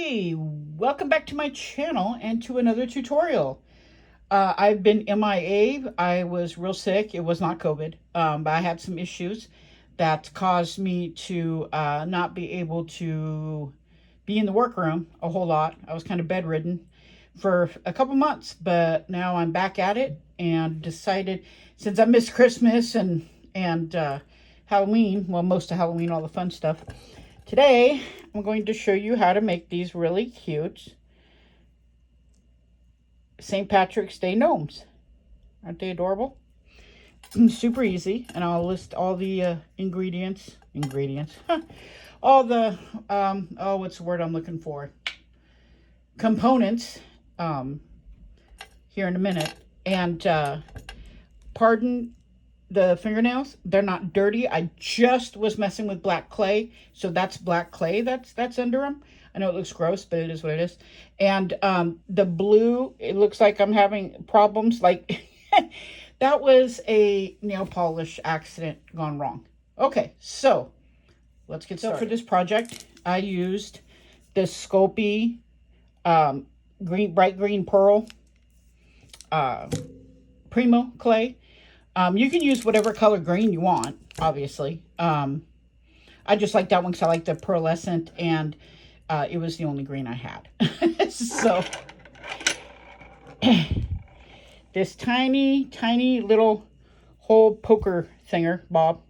Hey, welcome back to my channel and to another tutorial. I've been MIA. I was real sick. It was not COVID, but I had some issues that caused me to not be able to be in the workroom a whole lot. I was kind of bedridden for a couple months, but now I'm back at it and decided, since I missed Christmas and Halloween, well, most of Halloween, all the fun stuff. Today, I'm going to show you how to make these really cute St. Patrick's Day gnomes. Aren't they adorable? Super easy, and I'll list all the ingredients, all the, oh, what's the word I'm looking for? Components, here in a minute. And, pardon the fingernails, they're not dirty. I just was messing with black clay, so that's black clay that's under them. I know it looks gross, but it is what it is. And the blue, it looks like I'm having problems. Like that was a nail polish accident gone wrong. Okay, so let's get started. So for this project, I used this Sculpey bright green pearl Primo clay. You can use whatever color green you want, obviously. I just like that one because I like the pearlescent, and it was the only green I had. So, this tiny, tiny little hole poker thinger, Bob.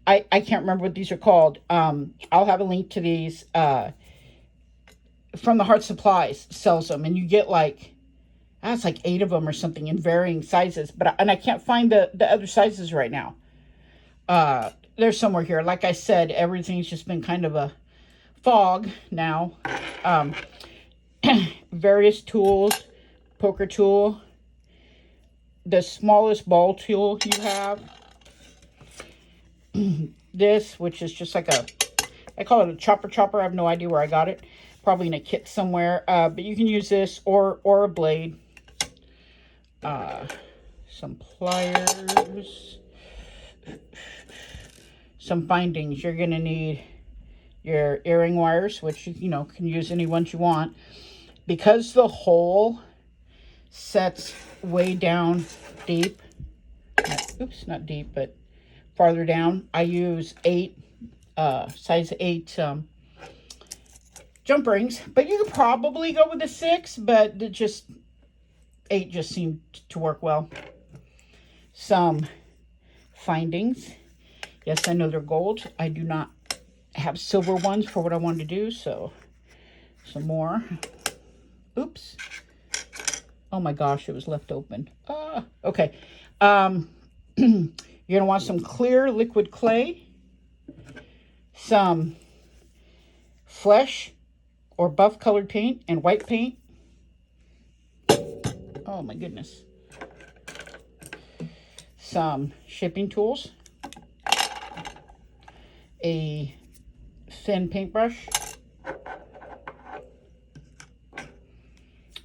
I can't remember what these are called. I'll have a link to these. From the Heart Supplies sells them, and you get like, that's like 8 of them or something in varying sizes. And I can't find the other sizes right now. They're somewhere here. Like I said, everything's just been kind of a fog now. Various tools, poker tool, the smallest ball tool you have. This, which is just like I call it a chopper. I have no idea where I got it. Probably in a kit somewhere. But you can use this or a blade. Some pliers, some bindings. You're going to need your earring wires, which you can use any ones you want. Because the hole sets way down deep, not deep, but farther down, I use 8, size 8 jump rings. But you could probably go with a 6, but it just 8 just seemed to work well. Some findings. Yes, I know they're gold. I do not have silver ones for what I wanted to do, so some more. Oops. Oh my gosh, it was left open. Okay. You're going to want some clear liquid clay, some flesh or buff colored paint and white paint. Oh my goodness. Some shaping tools. A thin paintbrush.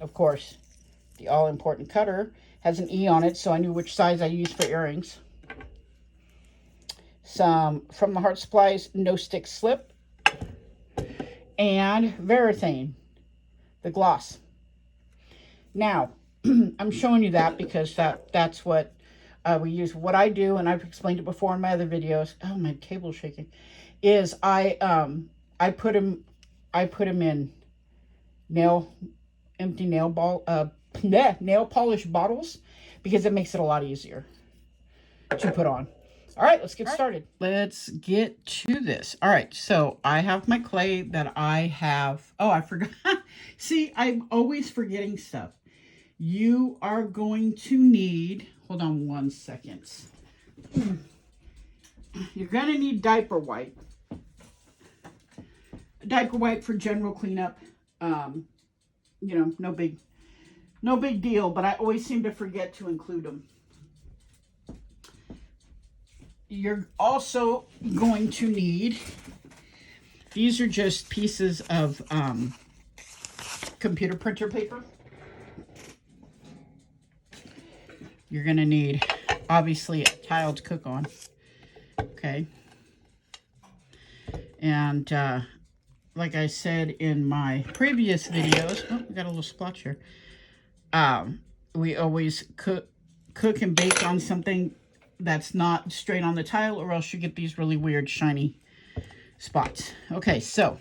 Of course, the all-important cutter has an E on it, so I knew which size I used for earrings. Some From the Heart Supplies No Stick Slip. And Varathane, the gloss. Now, I'm showing you that because that's what we use. What I do, and I've explained it before in my other videos. Oh, my table's shaking. Is I put them in empty nail polish bottles because it makes it a lot easier to put on. All right, let's get started. Let's get to this. All right, so I have my clay that I have. Oh, I forgot. See, I'm always forgetting stuff. You are going to need, hold on 1 second. You're going to need diaper wipe. Diaper wipe for general cleanup. No big deal, but I always seem to forget to include them. You're also going to need, these are just pieces of computer printer paper. You're going to need, obviously, a tile to cook on. Okay. And like I said in my previous videos, oh, we got a little splotch here. We always cook and bake on something that's not straight on the tile, or else you get these really weird shiny spots. Okay, so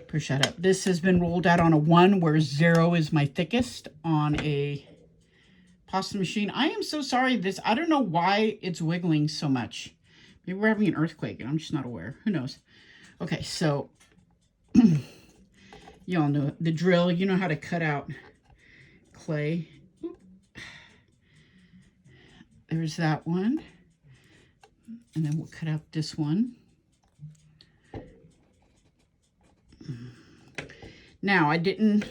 push that up. This has been rolled out on a 1, where 0 is my thickest on a pasta machine. I am so sorry. I don't know why it's wiggling so much. Maybe we're having an earthquake and I'm just not aware. Who knows? Okay, so you all know the drill. You know how to cut out clay. There's that one. And then we'll cut out this one. Now, it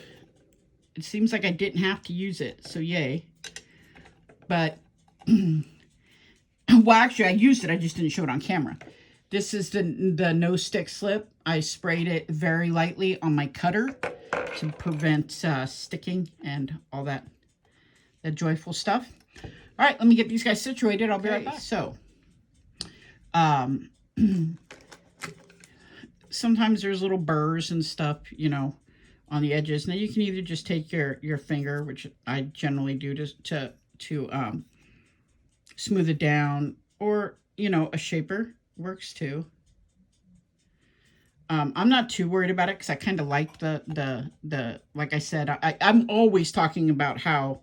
seems like I didn't have to use it, so yay. But, well, actually, I used it. I just didn't show it on camera. This is the no stick slip. I sprayed it very lightly on my cutter to prevent sticking and all that joyful stuff. All right, let me get these guys situated. I'll be right back. So, sometimes there's little burrs and stuff, you know, on the edges. Now, you can either just take your finger, which I generally do to smooth it down, or, you know, a shaper works too. I'm not too worried about it because I kind of like the like I said, I'm always talking about how,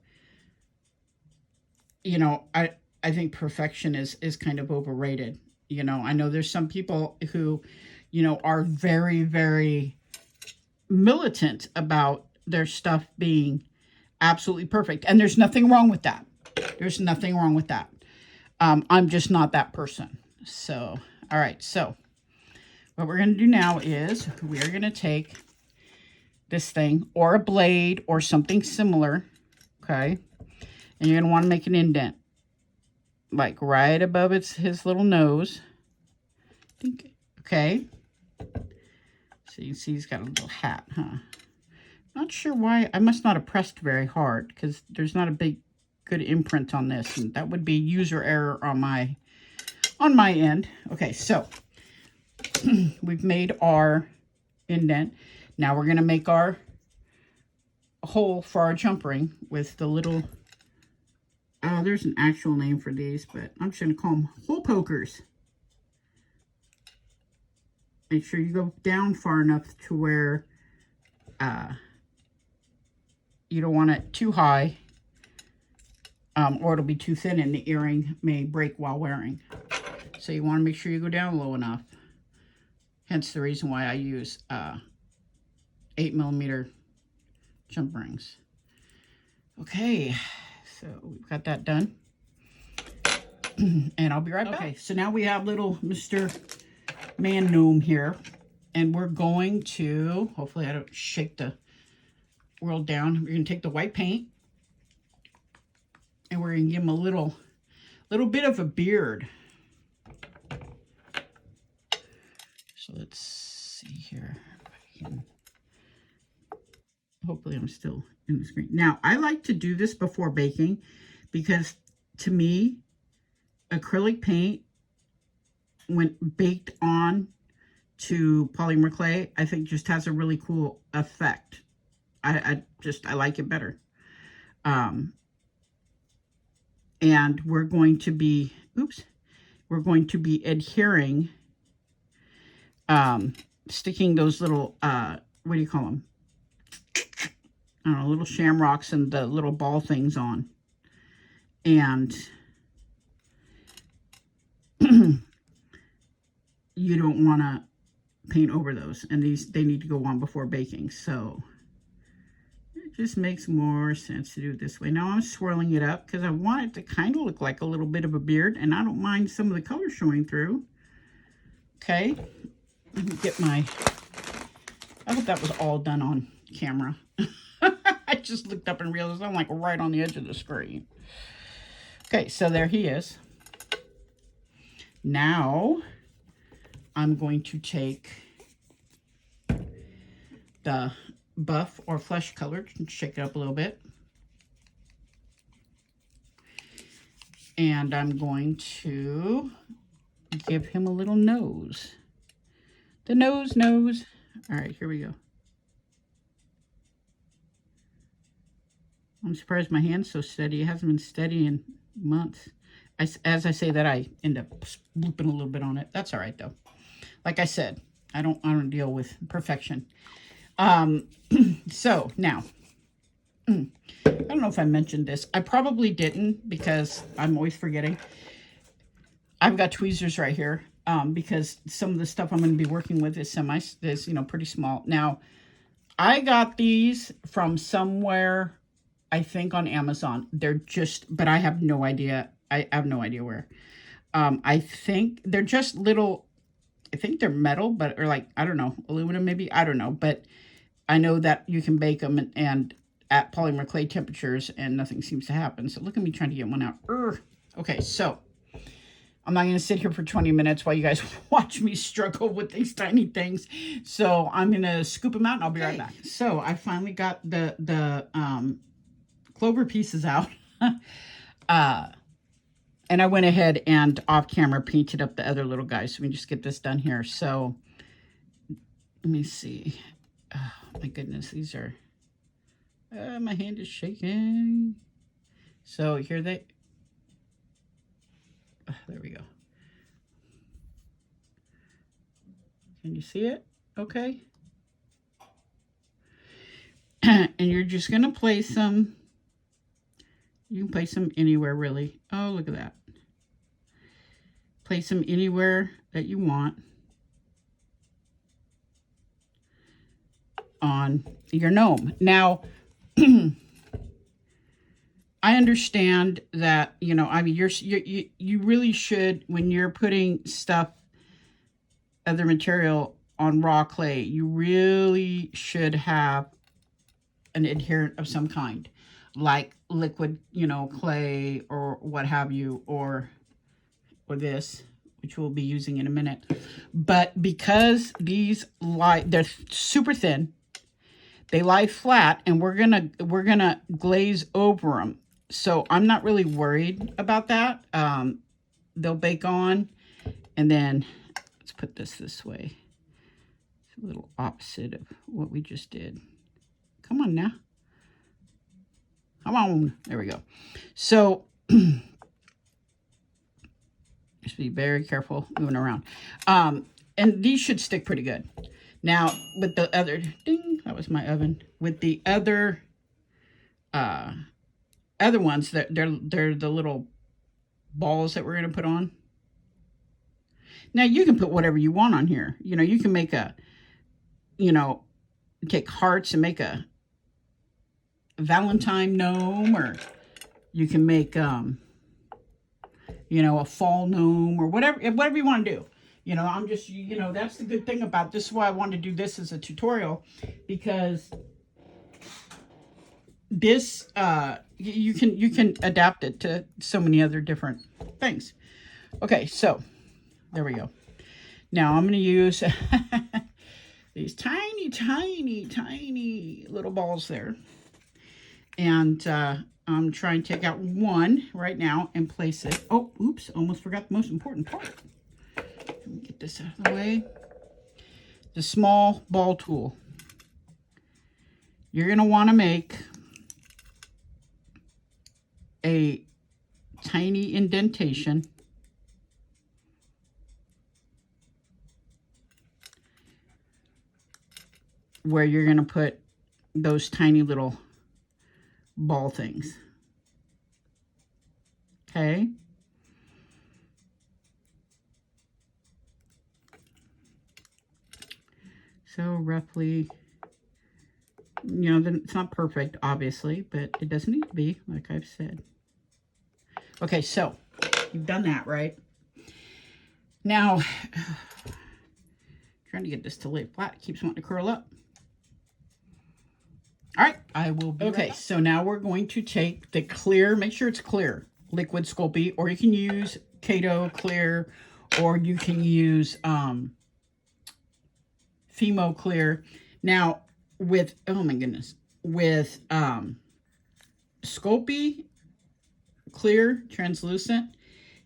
you know, I think perfection is kind of overrated. You know, I know there's some people who, you know, are very, very militant about their stuff being absolutely perfect. And there's nothing wrong with that. There's nothing wrong with that. I'm just not that person. So, all right. So what we're going to do now is we are going to take this thing or a blade or something similar. Okay. And you're going to want to make an indent like right above his little nose. Okay. So you see he's got a little hat, huh? Not sure why. I must not have pressed very hard because there's not a good imprint on this, and that would be user error on my end. Okay, so we've made our indent. Now we're gonna make our hole for our jump ring with the little. There's an actual name for these, but I'm just gonna call them hole pokers. Make sure you go down far enough to where you don't want it too high, or it'll be too thin and the earring may break while wearing. So you want to make sure you go down low enough. Hence the reason why I use 8mm jump rings. Okay, so we've got that done. And I'll be right back. Okay, so now we have little Mr. Man Gnome here. And we're going to, hopefully I don't shake the world down. We're going to take the white paint. And we're going to give him a little bit of a beard. So let's see here. If I can, hopefully I'm still in the screen. Now, I like to do this before baking because to me, acrylic paint, when baked on to polymer clay, I think just has a really cool effect. I like it better. And we're going to be, adhering, sticking those little, what do you call them? I don't know, little shamrocks and the little ball things on. And you don't want to paint over those, and they need to go on before baking, so it just makes more sense to do it this way. Now I'm swirling it up because I want it to kind of look like a little bit of a beard, and I don't mind some of the color showing through. Okay, let me get I hope that was all done on camera. I just looked up and realized I'm like right on the edge of the screen. Okay, so there he is. Now I'm going to take the buff or flesh color and shake it up a little bit. And I'm going to give him a little nose. The nose. All right, here we go. I'm surprised my hand's so steady. It hasn't been steady in months. As I say that, I end up looping a little bit on it. That's all right, though. Like I said, I don't deal with perfection. So now, I don't know if I mentioned this. I probably didn't because I'm always forgetting. I've got tweezers right here because some of the stuff I'm going to be working with is pretty small. Now, I got these from somewhere, I think on Amazon. But I have no idea. I have no idea where. I think they're just little, I think they're metal, or like, I don't know, aluminum maybe. I don't know. But I know that you can bake them and at polymer clay temperatures and nothing seems to happen. So look at me trying to get one out. Okay, so I'm not going to sit here for 20 minutes while you guys watch me struggle with these tiny things. So I'm going to scoop them out and I'll be right back. So I finally got the clover pieces out. And I went ahead and off camera painted up the other little guys. So we can just get this done here. So let me see. Oh my goodness, these are, my hand is shaking. So here they, there we go. Can you see it? Okay. And you're just going to place them. You can place them anywhere, really. Oh, look at that. Place them anywhere that you want on your gnome. Now, I understand that, I mean, you really should, when you're putting stuff, other material on raw clay, you really should have an adherent of some kind, like liquid, clay or what have you, or this, which we'll be using in a minute. But because these they're super thin, they lie flat, and we're gonna glaze over them. So I'm not really worried about that. They'll bake on, and then let's put this way. It's a little opposite of what we just did. Come on now. Come on. There we go. So just be very careful moving around. And these should stick pretty good. Now, with the other, ding, that was my oven. With the other ones, they're the little balls that we're going to put on. Now, you can put whatever you want on here. You can make take hearts and make a Valentine gnome, or you can make, a fall gnome, or whatever you want to do. I'm just, that's the good thing about this. Is why I wanted to do this as a tutorial, because this, you can adapt it to so many other different things. Okay, so there we go. Now I'm going to use these tiny, tiny, tiny little balls there. And I'm trying to take out one right now and place it. Oh, oops, almost forgot the most important part. Let me get this out of the way. The small ball tool. You're going to want to make a tiny indentation where you're going to put those tiny little ball things. Okay. So roughly, it's not perfect, obviously, but it doesn't need to be, like I've said. Okay, so you've done that, right? Now, trying to get this to lay flat. It keeps wanting to curl up. All right, I will be okay, right. So now we're going to take the clear, make sure it's clear, liquid Sculpey, or you can use Kato clear, or you can use Fimo clear. Now, with, oh my goodness, with Sculpey clear, translucent,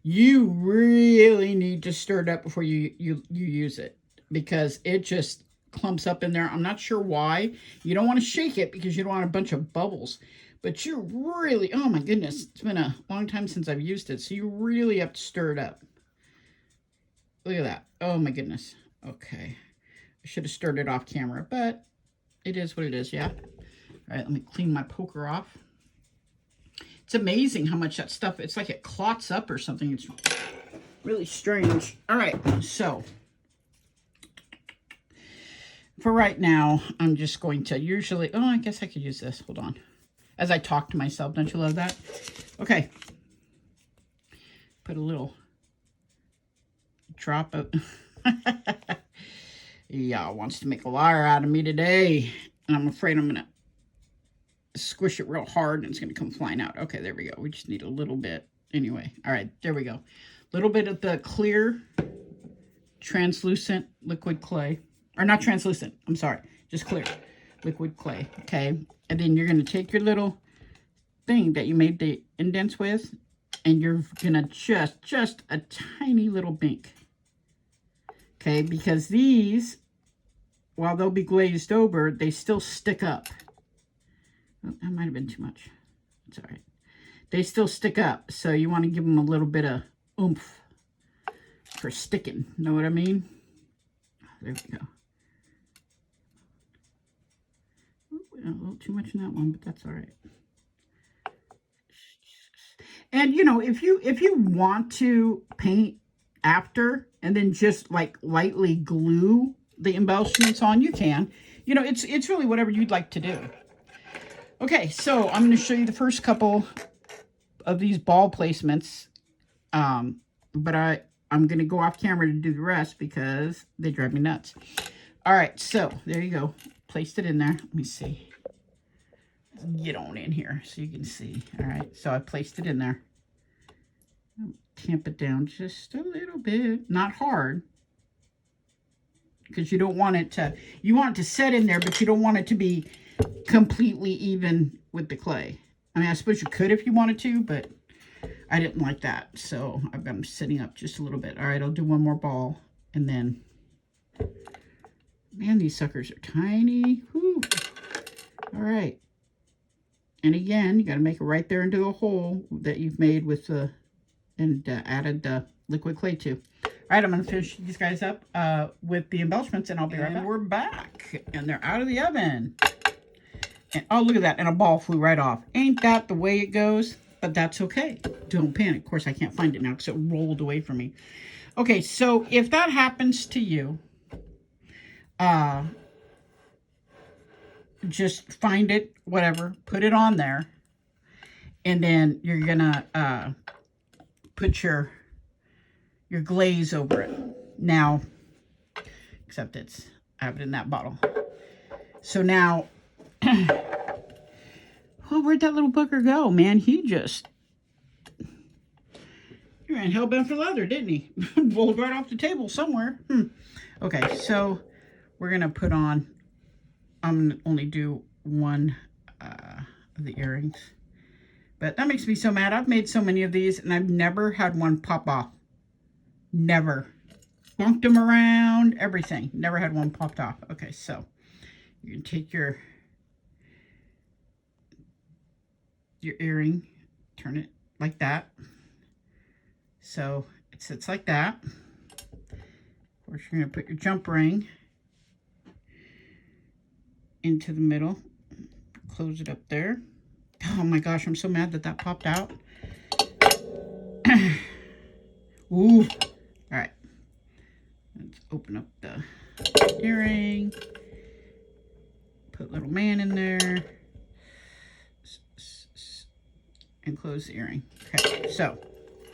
you really need to stir it up before you use it, because it just clumps up in there. I'm not sure why. You don't want to shake it because you don't want a bunch of bubbles. But you really, oh my goodness, it's been a long time since I've used it. So you really have to stir it up. Look at that. Oh my goodness. Okay. I should have stirred it off camera, but it is what it is, yeah. All right, let me clean my poker off. It's amazing how much that stuff, it's like it clots up or something. It's really strange. All right, so for right now, I'm just going to usually, oh, I guess I could use this. Hold on. As I talk to myself, don't you love that? Okay. Put a little drop of, yeah, wants to make a liar out of me today. And I'm afraid I'm going to squish it real hard and it's going to come flying out. Okay, there we go. We just need a little bit. Anyway, all right, there we go. A little bit of the clear, translucent liquid clay. Or not translucent, I'm sorry, just clear liquid clay, okay? And then you're going to take your little thing that you made the indents with, and you're going to just a tiny little bink, okay? Because these, while they'll be glazed over, they still stick up. Oh, that might have been too much. It's all right. They still stick up, so you want to give them a little bit of oomph for sticking. Know what I mean? There we go. Ooh, a little too much in that one, but that's all right. And you know, if you want to paint after and then just like lightly glue the embellishments on, you can. You know, it's really whatever you'd like to do. Okay, so I'm going to show you the first couple of these ball placements, but I'm going to go off camera to do the rest because they drive me nuts. All right, so there you go. Placed it in there. Let me see. Get on in here so you can see. All right, so I placed it in there. Tamp it down just a little bit, not hard, because you don't want it to, you want it to set in there, but you don't want it to be completely even with the clay. I mean, I suppose you could if you wanted to, but I didn't like that, so I've got them sitting up just a little bit. All right, I'll do one more ball, and then, man, these suckers are tiny. Whew. All right, and again, you got to make it right there into a hole that you've made with the, and added the liquid clay to. All right, I'm going to finish these guys up with the embellishments, and I'll be right back. We're back, and they're out of the oven. And oh, look at that, and a ball flew right off. Ain't that the way it goes? But that's okay. Don't panic. Of course, I can't find it now because it rolled away from me. Okay, so if that happens to you, just find it, whatever, put it on there, and then you're gonna put your glaze over it. Now, except I have it in that bottle. So now, oh, where'd that little booger go, man? He just, he ran hell-bent for leather, didn't he? Rolled right off the table somewhere. Okay, so we're going to put on, I'm going to only do one of the earrings. But that makes me so mad. I've made so many of these, and I've never had one pop off. Never. Bunked them around, everything. Never had one popped off. Okay, so you can take your earring, turn it like that. So it sits like that. Of course, you're going to put your jump ring into the middle. Close it up there. Oh my gosh, I'm so mad that popped out. Ooh. All right. Let's open up the earring. Put little man in there. And close the earring. Okay, so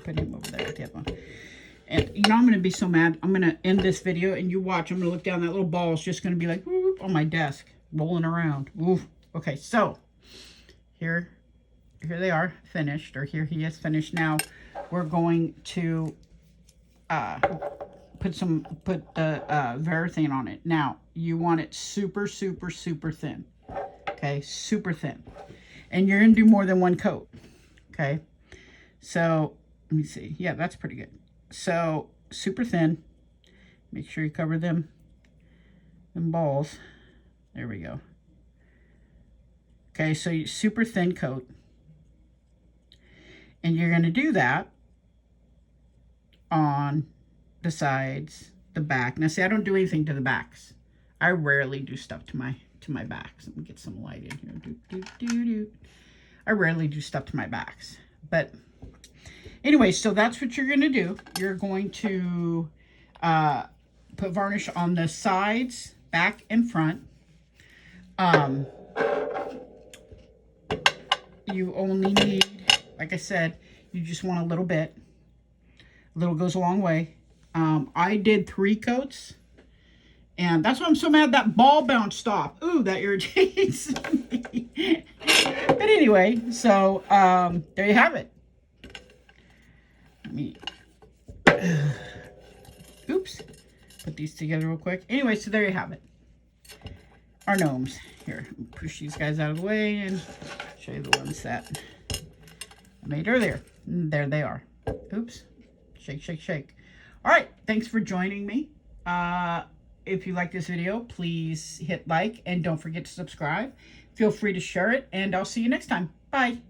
put him over there with the other one. And you know, I'm going to be so mad. I'm going to end this video and you watch. I'm going to look down. That little ball is just going to be like whoop, on my desk, rolling around. Ooh. Okay, so here they are finished, or here he is finished. Now we're going to put the Varathane on it. Now you want it super thin. Okay, super thin. And you're going to do more than one coat. Okay, so let me see. Yeah, that's pretty good. So super thin. Make sure you cover them and balls. There we go. Okay, so you super thin coat. And you're going to do that on the sides, the back. Now see, I don't do anything to the backs. I rarely do stuff to my backs. Let me get some light in here. Doot, doot, doot, doot. I rarely do stuff to my backs. But anyway, so that's what you're going to do. You're going to put varnish on the sides, back and front. You only need, like I said, you just want a little bit. A little goes a long way. I did 3 coats. And that's why I'm so mad that ball bounced off. Ooh, that irritates me. But anyway, so there you have it. Let me, oops, put these together real quick. Anyway, so there you have it. Our gnomes. Here, push these guys out of the way and show you the ones that I made earlier. And there they are. Oops. Shake, shake, shake. All right, thanks for joining me. If you like this video, please hit like and don't forget to subscribe. Feel free to share it, and I'll see you next time. Bye.